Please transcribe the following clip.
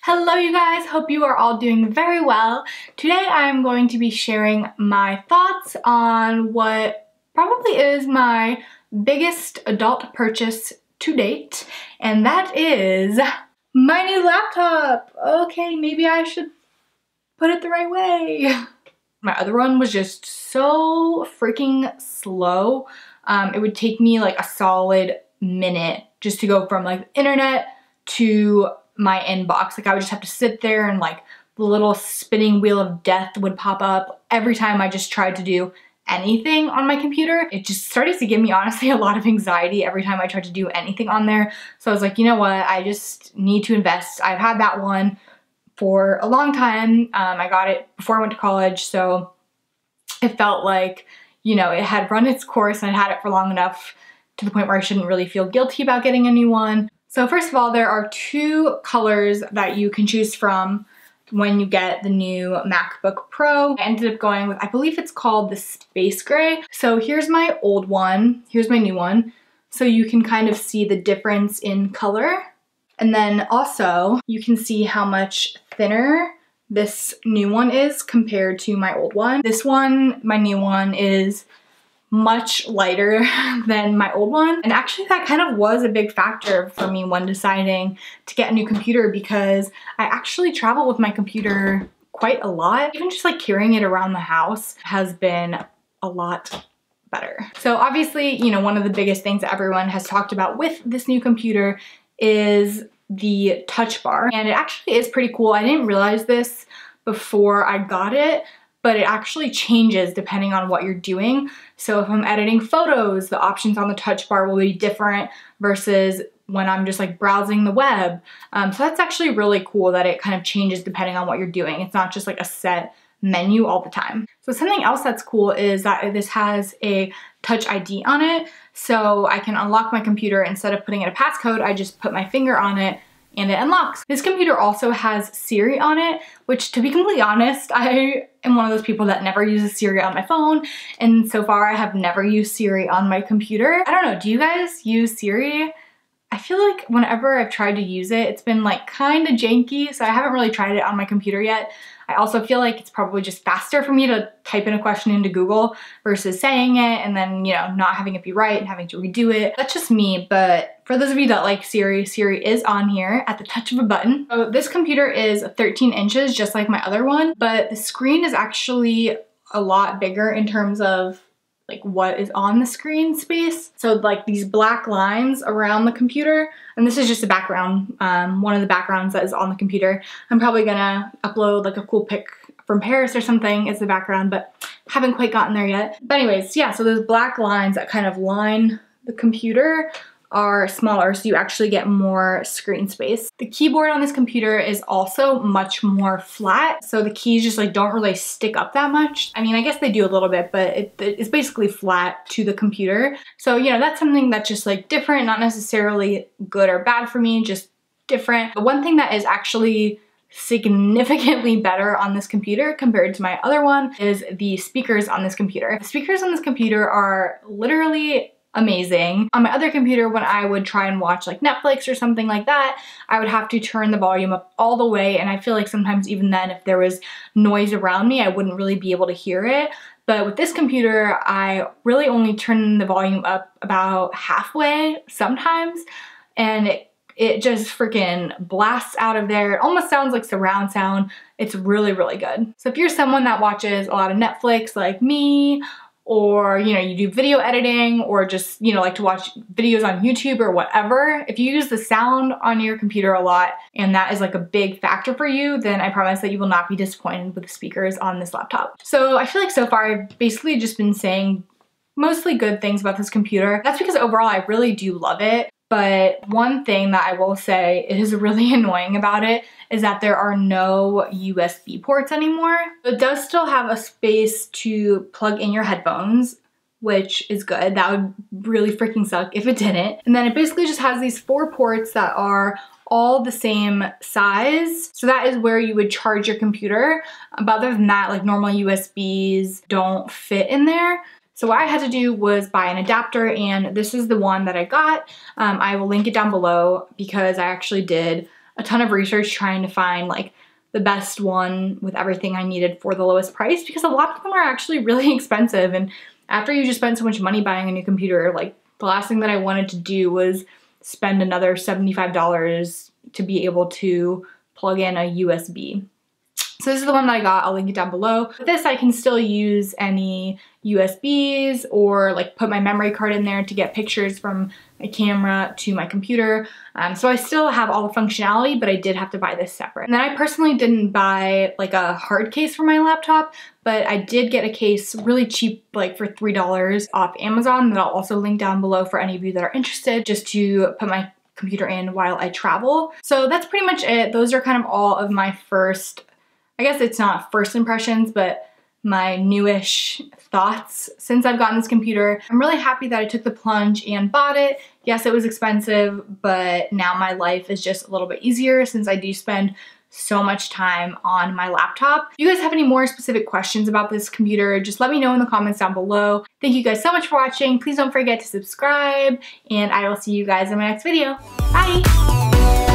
Hello you guys, hope you are all doing very well. Today I'm going to be sharing my thoughts on what probably is my biggest adult purchase to date, and that is my new laptop. Okay, maybe I should put it the right way. My other one was just so freaking slow. It would take me like a solid minute just to go from like the internet to my inbox. Like I would just have to sit there and like the little spinning wheel of death would pop up every time I just tried to do anything on my computer. It just started to give me honestly a lot of anxiety every time I tried to do anything on there. So I was like, you know what, I just need to invest. I've had that one for a long time. I got it before I went to college, so it felt like, you know, it had run its course and I had it for long enough to the point where I shouldn't really feel guilty about getting a new one. So first of all, there are two colors that you can choose from when you get the new MacBook Pro. I ended up going with, I believe it's called the Space Gray. So here's my old one, here's my new one. So you can kind of see the difference in color. And then also you can see how much thinner this new one is compared to my old one. This one, my new one, is much lighter than my old one. And actually that kind of was a big factor for me when deciding to get a new computer, because I actually travel with my computer quite a lot. Even just like carrying it around the house has been a lot better. So obviously, you know, one of the biggest things that everyone has talked about with this new computer is the touch bar. And it actually is pretty cool. I didn't realize this before I got it, but it actually changes depending on what you're doing. So if I'm editing photos, the options on the touch bar will be different versus when I'm just like browsing the web. So that's actually really cool that it kind of changes depending on what you're doing. It's not just like a set menu all the time. So something else that's cool is that this has a Touch ID on it. So I can unlock my computer. Instead of putting in a passcode, I just put my finger on it and it unlocks. This computer also has Siri on it, which, to be completely honest, I am one of those people that never uses Siri on my phone, and so far I have never used Siri on my computer. I don't know, do you guys use Siri? I feel like whenever I've tried to use it, it's been like kind of janky, so I haven't really tried it on my computer yet. I also feel like it's probably just faster for me to type in a question into Google versus saying it and then, you know, not having it be right and having to redo it. That's just me, but for those of you that like Siri, Siri is on here at the touch of a button. So this computer is 13 inches, just like my other one, but the screen is actually a lot bigger in terms of like what is on the screen space. So like these black lines around the computer, and this is just a background, one of the backgrounds that is on the computer. I'm probably gonna upload like a cool pic from Paris or something as the background, but haven't quite gotten there yet. But anyways, yeah, so those black lines that kind of line the computer are smaller, so you actually get more screen space. The keyboard on this computer is also much more flat, so the keys just like don't really stick up that much. I mean, I guess they do a little bit, but it's basically flat to the computer. So, you know, that's something that's just like different, not necessarily good or bad for me, just different. But one thing that is actually significantly better on this computer compared to my other one is the speakers on this computer. The speakers on this computer are literally amazing. On my other computer, when I would try and watch like Netflix or something like that, I would have to turn the volume up all the way, and I feel like sometimes even then, if there was noise around me, I wouldn't really be able to hear it. But with this computer, I really only turn the volume up about halfway sometimes, and it just freaking blasts out of there. It almost sounds like surround sound. It's really, really good. So if you're someone that watches a lot of Netflix like me, or, you know, you do video editing, or just, you know, like to watch videos on YouTube or whatever, if you use the sound on your computer a lot and that is like a big factor for you, then I promise that you will not be disappointed with the speakers on this laptop. So I feel like so far I've basically just been saying mostly good things about this computer. That's because overall I really do love it. But one thing that I will say is really annoying about it is that there are no USB ports anymore. It does still have a space to plug in your headphones, which is good. That would really freaking suck if it didn't. And then it basically just has these 4 ports that are all the same size. So that is where you would charge your computer. But other than that, like normal USBs don't fit in there. So what I had to do was buy an adapter, and this is the one that I got. I will link it down below because I actually did a ton of research trying to find like the best one with everything I needed for the lowest price, because a lot of them are actually really expensive. And after you just spend so much money buying a new computer, like the last thing that I wanted to do was spend another $75 to be able to plug in a USB. So this is the one that I got. I'll link it down below. With this, I can still use any USBs or like put my memory card in there to get pictures from my camera to my computer. So I still have all the functionality, but I did have to buy this separate. And then I personally didn't buy like a hard case for my laptop, but I did get a case really cheap, like for $3 off Amazon, that I'll also link down below for any of you that are interested, just to put my computer in while I travel. So that's pretty much it. Those are kind of all of my first, I guess it's not first impressions, but my newish thoughts since I've gotten this computer. I'm really happy that I took the plunge and bought it. Yes, it was expensive, but now my life is just a little bit easier since I do spend so much time on my laptop. If you guys have any more specific questions about this computer, just let me know in the comments down below. Thank you guys so much for watching. Please don't forget to subscribe, and I will see you guys in my next video. Bye!